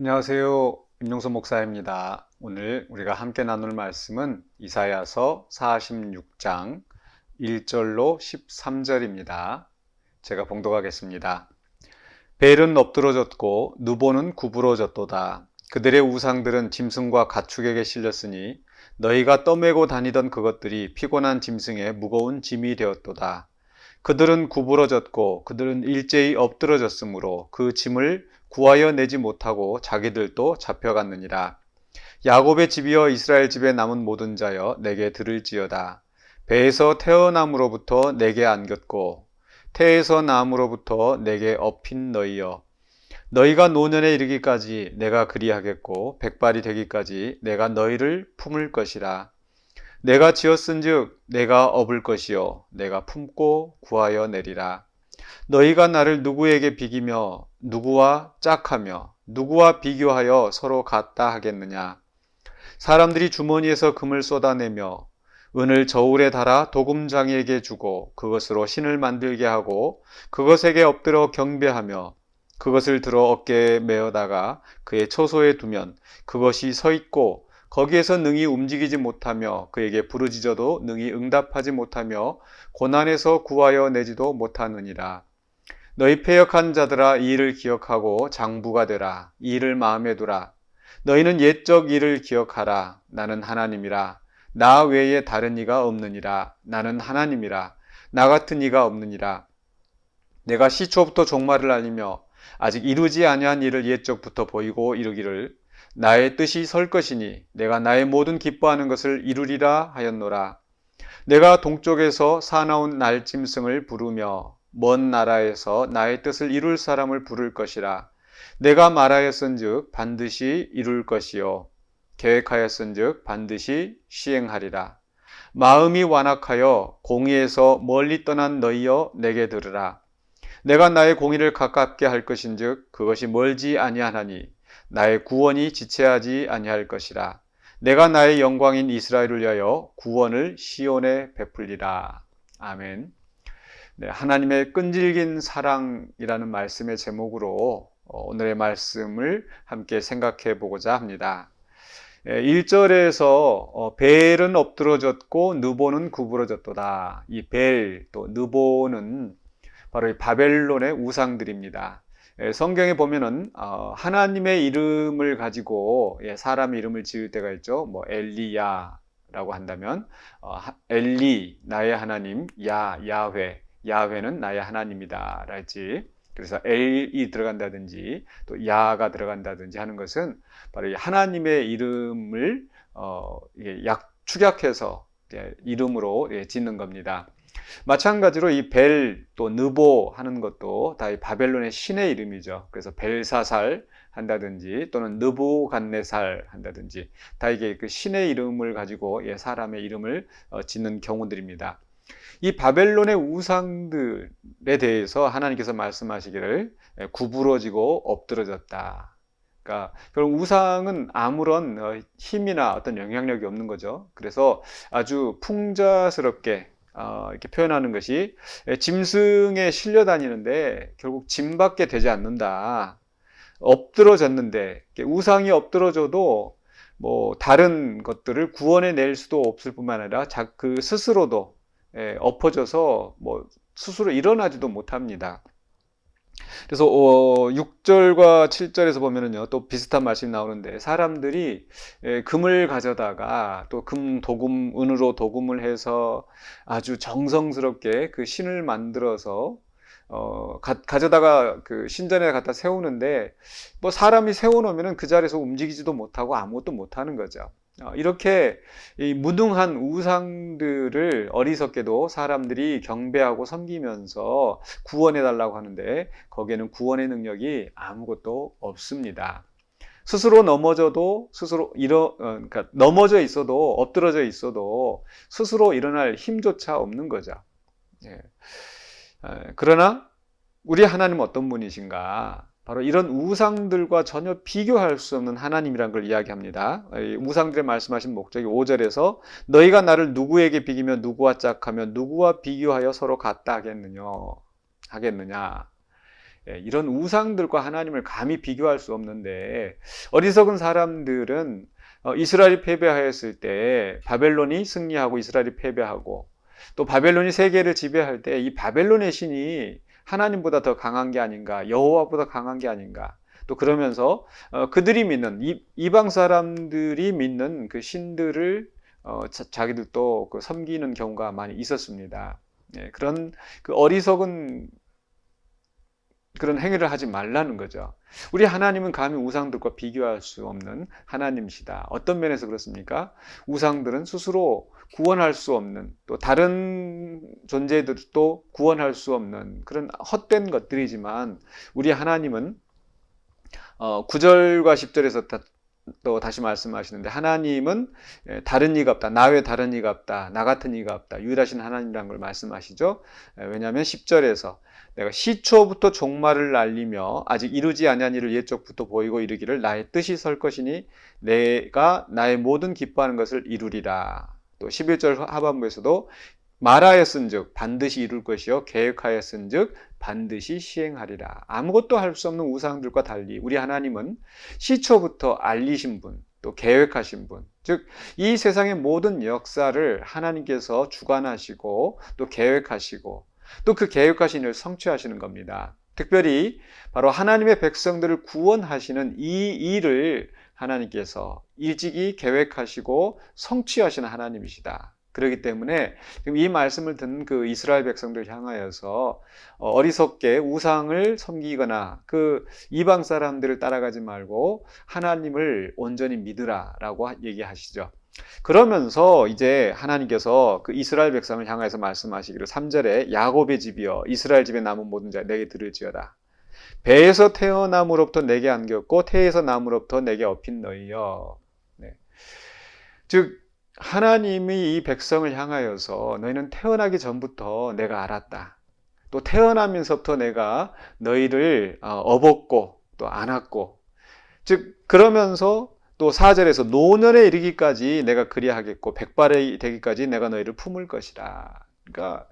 안녕하세요. 임용수 목사입니다. 오늘 우리가 함께 나눌 말씀은 이사야서 46장 1절로 13절입니다. 제가 봉독하겠습니다. 벨은 엎드러졌고 누보는 구부러졌도다. 그들의 우상들은 짐승과 가축에게 실렸으니 너희가 떠매고 다니던 그것들이 피곤한 짐승의 무거운 짐이 되었도다. 그들은 구부러졌고 그들은 일제히 엎드러졌으므로 그 짐을 구하여 내지 못하고 자기들도 잡혀갔느니라. 야곱의 집이여 이스라엘 집에 남은 모든 자여 내게 들을지어다. 배에서 태어남으로부터 내게 안겼고 태에서 남으로부터 내게 업힌 너희여, 너희가 노년에 이르기까지 내가 그리하겠고 백발이 되기까지 내가 너희를 품을 것이라. 내가 지었은즉 내가 업을 것이요 내가 품고 구하여 내리라. 너희가 나를 누구에게 비기며 누구와 짝하며 누구와 비교하여 서로 같다 하겠느냐. 사람들이 주머니에서 금을 쏟아내며 은을 저울에 달아 도금장이에게 주고 그것으로 신을 만들게 하고 그것에게 엎드려 경배하며 그것을 들어 어깨에 메어다가 그의 처소에 두면 그것이 서 있고 거기에서 능히 움직이지 못하며 그에게 부르짖어도 능히 응답하지 못하며 고난에서 구하여 내지도 못하느니라. 너희 패역한 자들아 이 일을 기억하고 장부가 되라. 이 일을 마음에 두라. 너희는 옛적 일을 기억하라. 나는 하나님이라. 나 외에 다른 이가 없느니라. 나는 하나님이라. 나 같은 이가 없느니라. 내가 시초부터 종말을 알리며 아직 이루지 아니한 일을 옛적부터 보이고 이르기를 나의 뜻이 설 것이니 내가 나의 모든 기뻐하는 것을 이루리라 하였노라. 내가 동쪽에서 사나운 날짐승을 부르며 먼 나라에서 나의 뜻을 이룰 사람을 부를 것이라. 내가 말하였은즉 반드시 이룰 것이요 계획하였은즉 반드시 시행하리라. 마음이 완악하여 공의에서 멀리 떠난 너희여 내게 들으라. 내가 나의 공의를 가깝게 할 것인즉 그것이 멀지 아니하나니 나의 구원이 지체하지 아니할 것이라. 내가 나의 영광인 이스라엘을 위하여 구원을 시온에 베풀리라. 아멘. 네, 하나님의 끈질긴 사랑이라는 말씀의 제목으로 오늘의 말씀을 함께 생각해 보고자 합니다. 1절에서 벨은 엎드러졌고 느보는 구부러졌도다. 이 벨 또 느보는 바로 이 바벨론의 우상들입니다. 성경에 보면은 하나님의 이름을 가지고 사람의 이름을 지을 때가 있죠. 뭐 엘리야라고 한다면 엘리 나의 하나님, 야훼 야훼는 나의 하나님이다 라지. 그래서 엘이 들어간다든지 또 야가 들어간다든지 하는 것은 바로 하나님의 이름을 축약해서 이름으로 짓는 겁니다. 마찬가지로 이 벨 또 느보 하는 것도 다 이 바벨론의 신의 이름이죠. 그래서 벨사살 한다든지 또는 느부갓네살 한다든지 다 이게 그 신의 이름을 가지고 사람의 이름을 짓는 경우들입니다. 이 바벨론의 우상들에 대해서 하나님께서 말씀하시기를 구부러지고 엎드러졌다. 그러니까 결국 우상은 아무런 힘이나 어떤 영향력이 없는 거죠. 그래서 아주 풍자스럽게 이렇게 표현하는 것이 짐승에 실려 다니는데 결국 짐밖에 되지 않는다. 엎드러졌는데 우상이 엎드러져도 뭐 다른 것들을 구원해 낼 수도 없을 뿐만 아니라 그 스스로도 엎어져서 뭐 스스로 일어나지도 못합니다. 그래서 6절과 7절에서 보면은요, 또 비슷한 말씀이 나오는데 사람들이 금을 가져다가 또 도금, 은으로 도금을 해서 아주 정성스럽게 그 신을 만들어서 가져다가 그 신전에 갖다 세우는데 뭐 사람이 세워놓으면 그 자리에서 움직이지도 못하고 아무것도 못하는 거죠. 이렇게 이 무능한 우상들을 어리석게도 사람들이 경배하고 섬기면서 구원해 달라고 하는데 거기에는 구원의 능력이 아무것도 없습니다. 스스로 넘어져도 그러니까 넘어져 있어도 엎드러져 있어도 스스로 일어날 힘조차 없는 거죠. 그러나 우리 하나님은 어떤 분이신가? 바로 이런 우상들과 전혀 비교할 수 없는 하나님이라는 걸 이야기합니다. 우상들의 말씀하신 목적이 5절에서 너희가 나를 누구에게 비기며 누구와 짝하며 누구와 비교하여 서로 같다 하겠느냐. 이런 우상들과 하나님을 감히 비교할 수 없는데, 어리석은 사람들은 이스라엘이 패배하였을 때 바벨론이 승리하고 이스라엘이 패배하고, 또 바벨론이 세계를 지배할 때 이 바벨론의 신이 하나님보다 더 강한 게 아닌가, 여호와보다 강한 게 아닌가, 또 그러면서 그들이 믿는 이방 사람들이 믿는 그 신들을 자기들도 섬기는 경우가 많이 있었습니다. 그런 그 어리석은 그런 행위를 하지 말라는 거죠. 우리 하나님은 감히 우상들과 비교할 수 없는 하나님이시다. 어떤 면에서 그렇습니까? 우상들은 스스로 구원할 수 없는, 또 다른 존재들도 구원할 수 없는 그런 헛된 것들이지만, 우리 하나님은 9절과 10절에서 또 다시 말씀하시는데, 하나님은 다른 이가 없다. 나 외에 다른 이가 없다. 나 같은 이가 없다. 유일하신 하나님이라는 걸 말씀하시죠. 왜냐하면 10절에서 내가 시초부터 종말을 날리며 아직 이루지 아니한 일을 옛적부터 보이고 이르기를 나의 뜻이 설 것이니 내가 나의 모든 기뻐하는 것을 이루리라. 또 11절 하반부에서도 말하였은즉 반드시 이룰 것이요 계획하였은즉 반드시 시행하리라. 아무것도 할 수 없는 우상들과 달리 우리 하나님은 시초부터 알리신 분, 또 계획하신 분, 즉 이 세상의 모든 역사를 하나님께서 주관하시고 또 계획하시고 또 그 계획하신 일을 성취하시는 겁니다. 특별히 바로 하나님의 백성들을 구원하시는 이 일을 하나님께서 일찍이 계획하시고 성취하시는 하나님이시다. 그렇기 때문에 지금 이 말씀을 듣는 그 이스라엘 백성들 향하여서 어리석게 우상을 섬기거나 그 이방 사람들을 따라가지 말고 하나님을 온전히 믿으라라고 얘기하시죠. 그러면서 이제 하나님께서 그 이스라엘 백성을 향해서 말씀하시기를 3절에 야곱의 집이여 이스라엘 집에 남은 모든 자 내게 들을지어다. 배에서 태어남으로부터 내게 안겼고 태에서 남으로부터 내게 업힌 너희여. 네. 즉 하나님이 이 백성을 향하여서 너희는 태어나기 전부터 내가 알았다. 또 태어나면서부터 내가 너희를 업었고 또 안았고, 즉 그러면서 또 4절에서 노년에 이르기까지 내가 그리하겠고 백발이 되기까지 내가 너희를 품을 것이라. 그러니까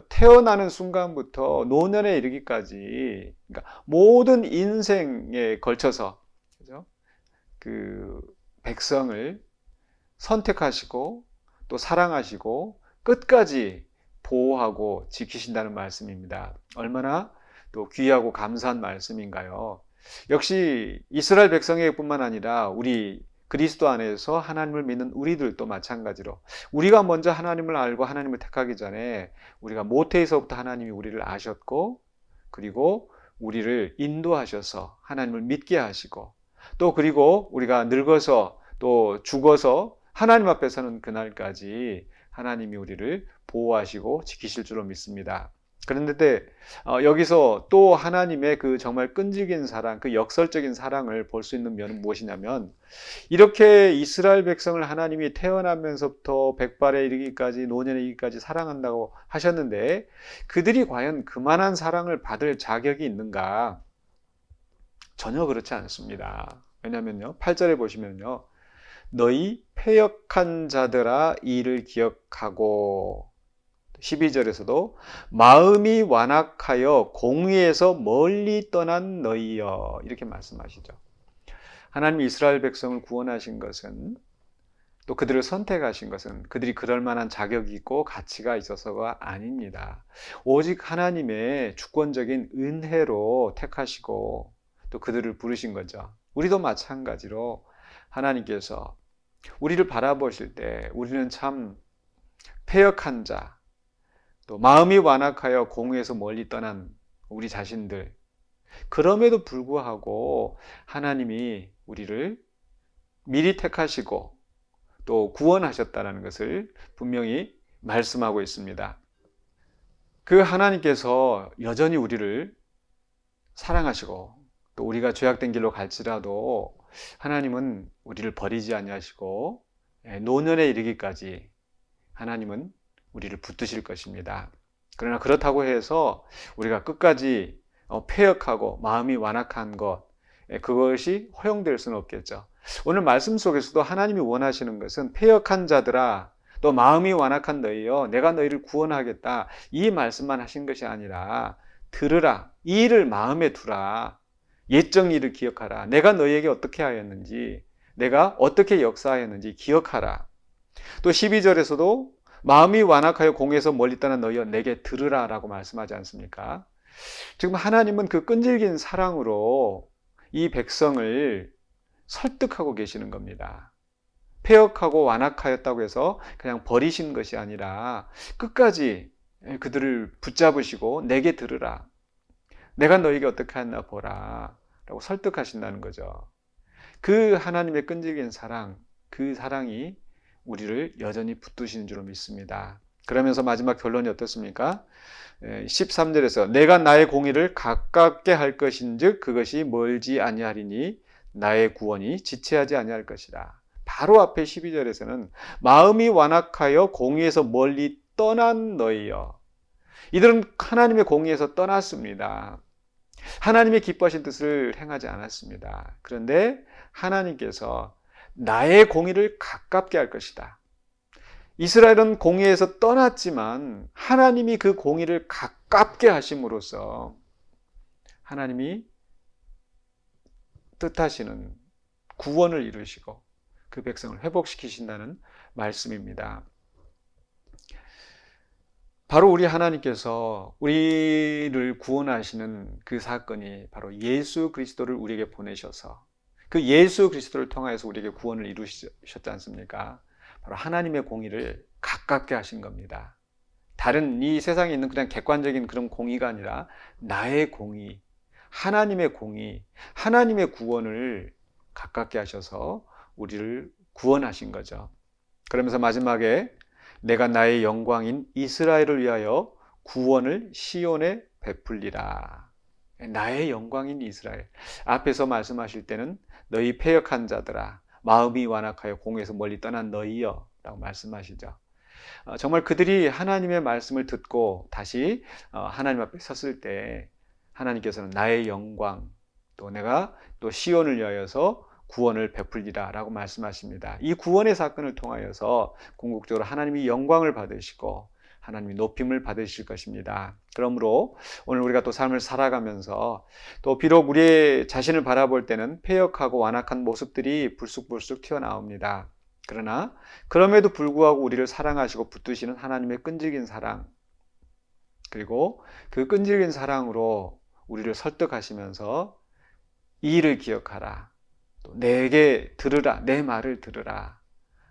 태어나는 순간부터 노년에 이르기까지, 그러니까 모든 인생에 걸쳐서, 그죠? 그 백성을 선택하시고 또 사랑하시고 끝까지 보호하고 지키신다는 말씀입니다. 얼마나 또 귀하고 감사한 말씀인가요? 역시 이스라엘 백성에게뿐만 아니라 우리 그리스도 안에서 하나님을 믿는 우리들도 마찬가지로 우리가 먼저 하나님을 알고 하나님을 택하기 전에 우리가 모태에서부터 하나님이 우리를 아셨고, 그리고 우리를 인도하셔서 하나님을 믿게 하시고, 또 그리고 우리가 늙어서 또 죽어서 하나님 앞에 서는 그날까지 하나님이 우리를 보호하시고 지키실 줄로 믿습니다. 그런데 여기서 또 하나님의 그 정말 끈질긴 사랑, 그 역설적인 사랑을 볼 수 있는 면은 무엇이냐면, 이렇게 이스라엘 백성을 하나님이 태어나면서부터 백발에 이르기까지 노년에 이르기까지 사랑한다고 하셨는데 그들이 과연 그만한 사랑을 받을 자격이 있는가? 전혀 그렇지 않습니다. 왜냐하면요, 8절에 보시면요, 너희 패역한 자들아 이를 기억하고, 12절에서도 마음이 완악하여 공의에서 멀리 떠난 너희여, 이렇게 말씀하시죠. 하나님이 이스라엘 백성을 구원하신 것은, 또 그들을 선택하신 것은 그들이 그럴 만한 자격이 있고 가치가 있어서가 아닙니다. 오직 하나님의 주권적인 은혜로 택하시고 또 그들을 부르신 거죠. 우리도 마찬가지로 하나님께서 우리를 바라보실 때 우리는 참 패역한 자, 또 마음이 완악하여 공의에서 멀리 떠난 우리 자신들, 그럼에도 불구하고 하나님이 우리를 미리 택하시고 또 구원하셨다는 것을 분명히 말씀하고 있습니다. 그 하나님께서 여전히 우리를 사랑하시고 또 우리가 죄악된 길로 갈지라도 하나님은 우리를 버리지 아니하시고 노년에 이르기까지 하나님은 우리를 붙드실 것입니다. 그러나 그렇다고 해서 우리가 끝까지 패역하고 마음이 완악한 것, 그것이 허용될 수는 없겠죠. 오늘 말씀 속에서도 하나님이 원하시는 것은 패역한 자들아, 또 마음이 완악한 너희여, 내가 너희를 구원하겠다, 이 말씀만 하신 것이 아니라 들으라. 이 일을 마음에 두라. 옛적 일을 기억하라. 내가 너희에게 어떻게 하였는지, 내가 어떻게 역사하였는지 기억하라. 또 12절에서도 마음이 완악하여 공에서 멀리 떠난 너희여 내게 들으라 라고 말씀하지 않습니까? 지금 하나님은 그 끈질긴 사랑으로 이 백성을 설득하고 계시는 겁니다. 패역하고 완악하였다고 해서 그냥 버리신 것이 아니라 끝까지 그들을 붙잡으시고 내게 들으라. 내가 너에게 어떻게 하나 보라. 라고 설득하신다는 거죠. 그 하나님의 끈질긴 사랑, 그 사랑이 우리를 여전히 붙드시는 줄로 믿습니다. 그러면서 마지막 결론이 어떻습니까? 13절에서 내가 나의 공의를 가깝게 할 것인즉 그것이 멀지 아니하리니 나의 구원이 지체하지 아니할 것이라. 바로 앞에 12절에서는 마음이 완악하여 공의에서 멀리 떠난 너희여. 이들은 하나님의 공의에서 떠났습니다. 하나님의 기뻐하신 뜻을 행하지 않았습니다. 그런데 하나님께서 나의 공의를 가깝게 할 것이다. 이스라엘은 공의에서 떠났지만 하나님이 그 공의를 가깝게 하심으로써 하나님이 뜻하시는 구원을 이루시고 그 백성을 회복시키신다는 말씀입니다. 바로 우리 하나님께서 우리를 구원하시는 그 사건이 바로 예수 그리스도를 우리에게 보내셔서 그 예수 그리스도를 통하여서 우리에게 구원을 이루셨지 않습니까? 바로 하나님의 공의를 가깝게 하신 겁니다. 다른 이 세상에 있는 그냥 객관적인 그런 공의가 아니라 나의 공의, 하나님의 공의, 하나님의 구원을 가깝게 하셔서 우리를 구원하신 거죠. 그러면서 마지막에 내가 나의 영광인 이스라엘을 위하여 구원을 시온에 베풀리라. 나의 영광인 이스라엘. 앞에서 말씀하실 때는 너희 패역한 자들아 마음이 완악하여 공에서 멀리 떠난 너희여 라고 말씀하시죠. 정말 그들이 하나님의 말씀을 듣고 다시 하나님 앞에 섰을 때 하나님께서는 나의 영광 또 내가 또 시온을 위하여서 구원을 베풀리라 라고 말씀하십니다. 이 구원의 사건을 통하여서 궁극적으로 하나님이 영광을 받으시고 하나님이 높임을 받으실 것입니다. 그러므로 오늘 우리가 또 삶을 살아가면서 또 비록 우리의 자신을 바라볼 때는 패역하고 완악한 모습들이 불쑥불쑥 튀어나옵니다. 그러나 그럼에도 불구하고 우리를 사랑하시고 붙드시는 하나님의 끈질긴 사랑, 그리고 그 끈질긴 사랑으로 우리를 설득하시면서 이 일을 기억하라. 또 내게 들으라. 내 말을 들으라.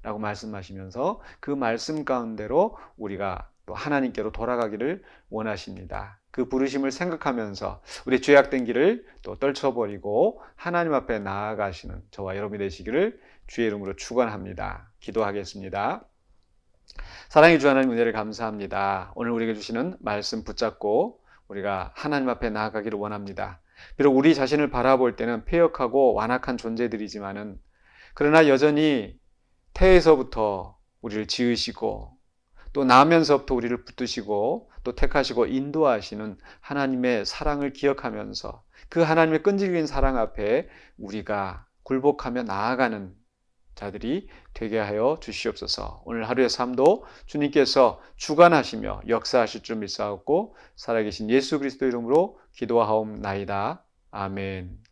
라고 말씀하시면서 그 말씀 가운데로 우리가 또 하나님께로 돌아가기를 원하십니다. 그 부르심을 생각하면서 우리 죄악된 길을 또 떨쳐버리고 하나님 앞에 나아가시는 저와 여러분이 되시기를 주의 이름으로 축원합니다. 기도하겠습니다. 사랑의 주 하나님 은혜를 감사합니다. 오늘 우리에게 주시는 말씀 붙잡고 우리가 하나님 앞에 나아가기를 원합니다. 비록 우리 자신을 바라볼 때는 패역하고 완악한 존재들이지만은 그러나 여전히 태에서부터 우리를 지으시고 또 나면서부터 우리를 붙드시고 또 택하시고 인도하시는 하나님의 사랑을 기억하면서 그 하나님의 끈질긴 사랑 앞에 우리가 굴복하며 나아가는 자들이 되게 하여 주시옵소서. 오늘 하루의 삶도 주님께서 주관하시며 역사하실 줄 믿사옵고 살아계신 예수 그리스도 이름으로 기도하옵나이다. 아멘.